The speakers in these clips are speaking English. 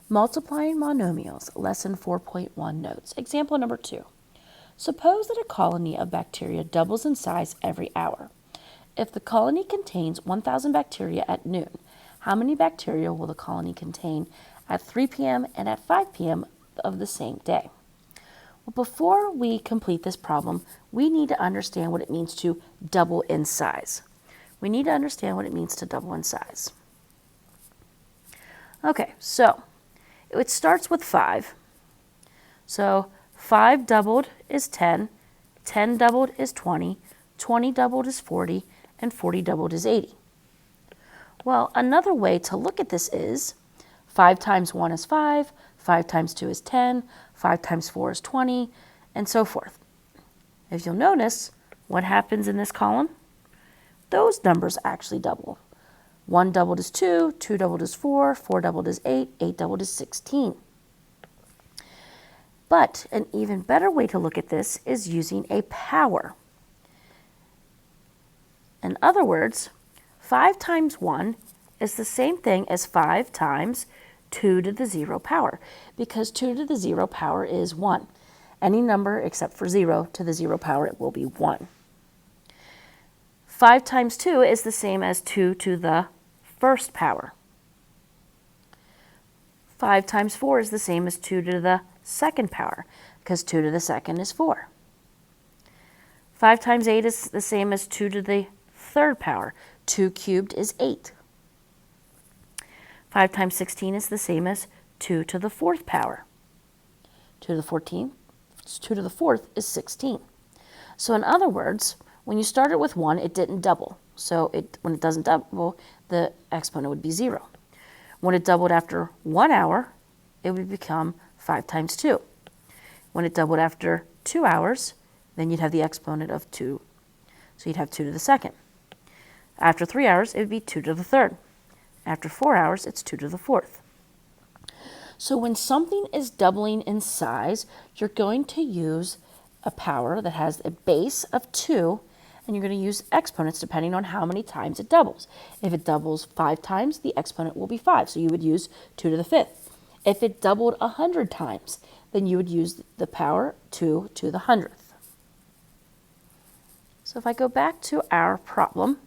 Multiplying monomials, lesson 4.1 notes. Example number 2. Suppose that a colony of bacteria doubles in size every hour. If the colony contains 1,000 bacteria at noon, how many bacteria will the colony contain at 3 p.m. and at 5 p.m. of the same day? Well, before we complete this problem, we need to understand what it means to double in size. We need to understand what it means to double in size. Okay, so it starts with 5. So 5 doubled is 10, 10 doubled is 20, 20 doubled is 40, and 40 doubled is 80. Well, another way to look at this is 5 times 1 is 5, 5 times 2 is 10, 5 times 4 is 20, and so forth. If you'll notice, what happens in this column? Those numbers actually double. 1 doubled is 2, 2 doubled is 4, 4 doubled is 8, 8 doubled is 16. But an even better way to look at this is using a power. In other words, 5 times 1 is the same thing as 5 times 2 to the 0 power, because 2 to the 0 power is 1. Any number except for 0 to the 0 power, it will be 1. 5 times 2 is the same as 2 to the first power. 5 times 4 is the same as 2 to the second power, because 2 to the second is 4. 5 times 8 is the same as 2 to the third power. 2 cubed is 8. 5 times 16 is the same as 2 to the fourth power. 2 to the 2 to the fourth is 16. So in other words, when you started with 1, it didn't double. So when it doesn't double, the exponent would be 0. When it doubled after 1 hour, it would become 5 times 2. When it doubled after 2 hours, then you'd have the exponent of 2. So you'd have 2 to the second. After 3 hours, it would be 2 to the third. After 4 hours, it's 2 to the fourth. So when something is doubling in size, you're going to use a power that has a base of 2, and you're going to use exponents depending on how many times it doubles. If it doubles 5 times, the exponent will be 5, so you would use 2 to the fifth. If it doubled 100 times, then you would use the power 2 to the 100th. So if I go back to our problem,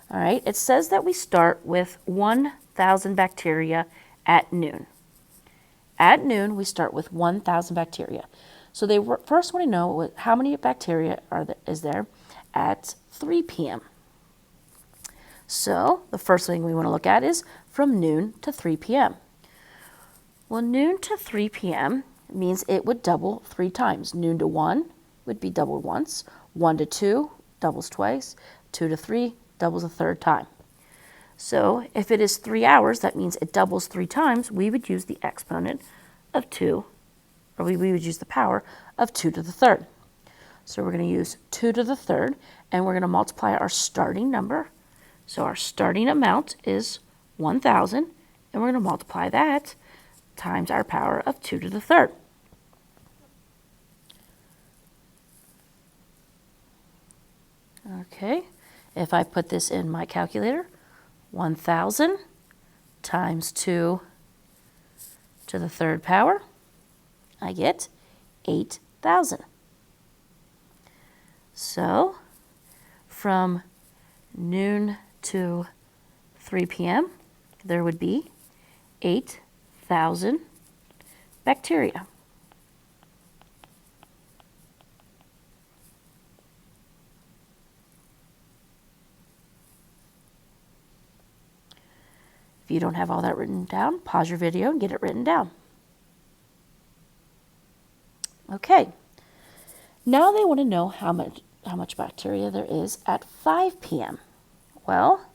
all right, it says that we start with 1,000 bacteria at noon. At noon, we start with 1,000 bacteria. So they first want to know how many bacteria is there at 3 p.m. So the first thing we want to look at is from noon to 3 p.m. Well, noon to 3 p.m. means it would double 3 times. Noon to 1 would be doubled once. 1 to 2 doubles twice. 2 to 3 doubles a third time. So if it is 3 hours, that means it doubles 3 times. We would use the exponent of 2, or we would use the power of 2 to the third. So we're going to use 2 to the third, and we're going to multiply our starting number. So our starting amount is 1,000, and we're going to multiply that times our power of 2 to the third. Okay, if I put this in my calculator, 1,000 times 2 to the third power, I get 8,000. So from noon to 3 p.m., there would be 8,000 bacteria. If you don't have all that written down, pause your video and get it written down. Okay, now they want to know how much bacteria there is at 5 p.m. Well,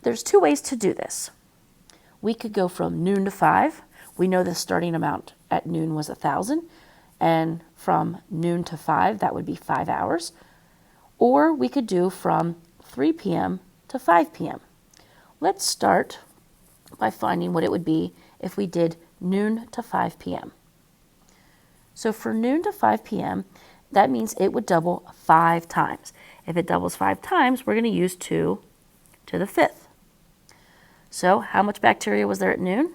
there's 2 ways to do this. We could go from noon to 5. We know the starting amount at noon was 1,000, and from noon to 5, that would be 5 hours. Or we could do from 3 p.m. to 5 p.m. Let's start by finding what it would be if we did noon to 5 p.m. So for noon to 5 p.m., that means it would double 5 times. If it doubles 5 times, we're going to use 2 to the fifth. So how much bacteria was there at noon?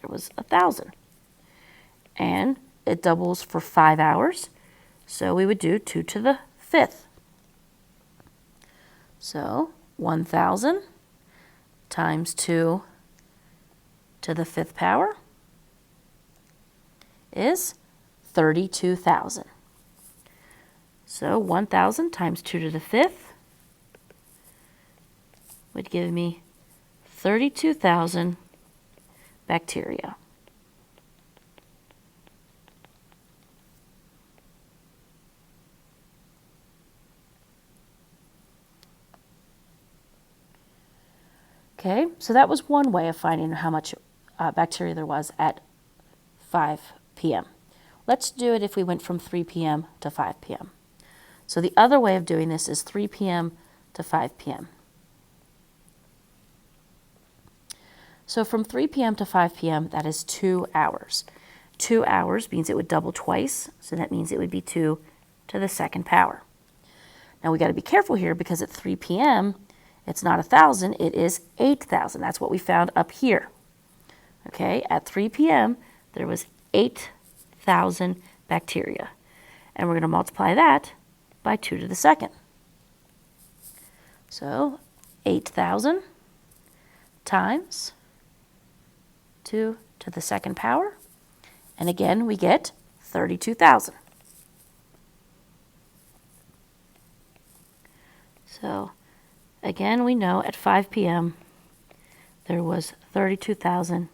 there was 1,000. And it doubles for 5 hours, so we would do 2 to the 5th. So 1,000 times 2 to the 5th power is 32,000. So 1,000 times 2 to the 5th would give me 32,000 bacteria. Okay, so that was one way of finding how much bacteria there was at 5 p.m. Let's do it if we went from 3 p.m. to 5 p.m. So the other way of doing this is 3 p.m. to 5 p.m. So from 3 p.m. to 5 p.m., that is 2 hours. 2 hours means it would double twice, so that means it would be 2 to the 2nd power. Now we got to be careful here because at 3 p.m., it's not 1,000, it is 8,000. That's what we found up here. Okay, at 3 p.m., there was 8,000 bacteria. And we're going to multiply that by 2 to the 2nd. So 8,000 times 2 to the 2nd power. And again, we get 32,000. So again, we know at 5 p.m. there was 32,000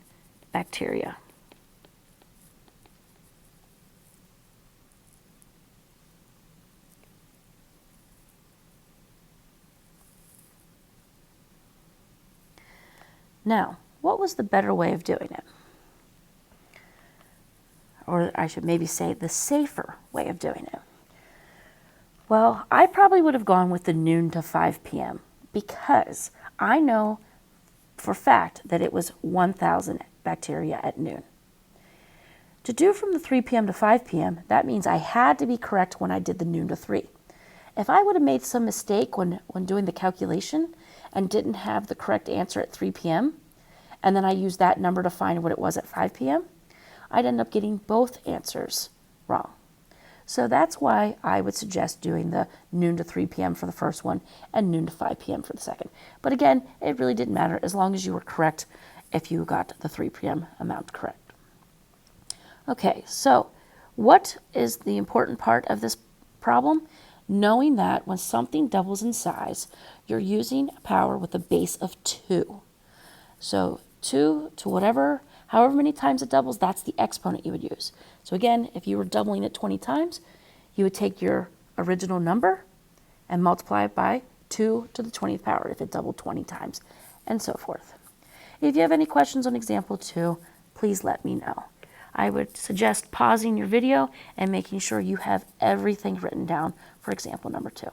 bacteria. Now, what was the better way of doing it? Or I should maybe say the safer way of doing it. Well, I probably would have gone with the noon to 5 p.m. because I know for a fact that it was 1,000 bacteria at noon. To do from the 3 p.m. to 5 p.m., that means I had to be correct when I did the noon to 3. If I would have made some mistake when doing the calculation and didn't have the correct answer at 3 p.m., and then I used that number to find what it was at 5 p.m., I'd end up getting both answers wrong. So that's why I would suggest doing the noon to 3 p.m. for the first one and noon to 5 p.m. for the second. But again, it really didn't matter as long as you were correct if you got the 3 p.m. amount correct. Okay, so what is the important part of this problem? Knowing that when something doubles in size, you're using power with a base of 2. So 2 to however many times it doubles, that's the exponent you would use. So again, if you were doubling it 20 times, you would take your original number and multiply it by 2 to the 20th power if it doubled 20 times, and so forth. If you have any questions on example 2, please let me know. I would suggest pausing your video and making sure you have everything written down for example number 2.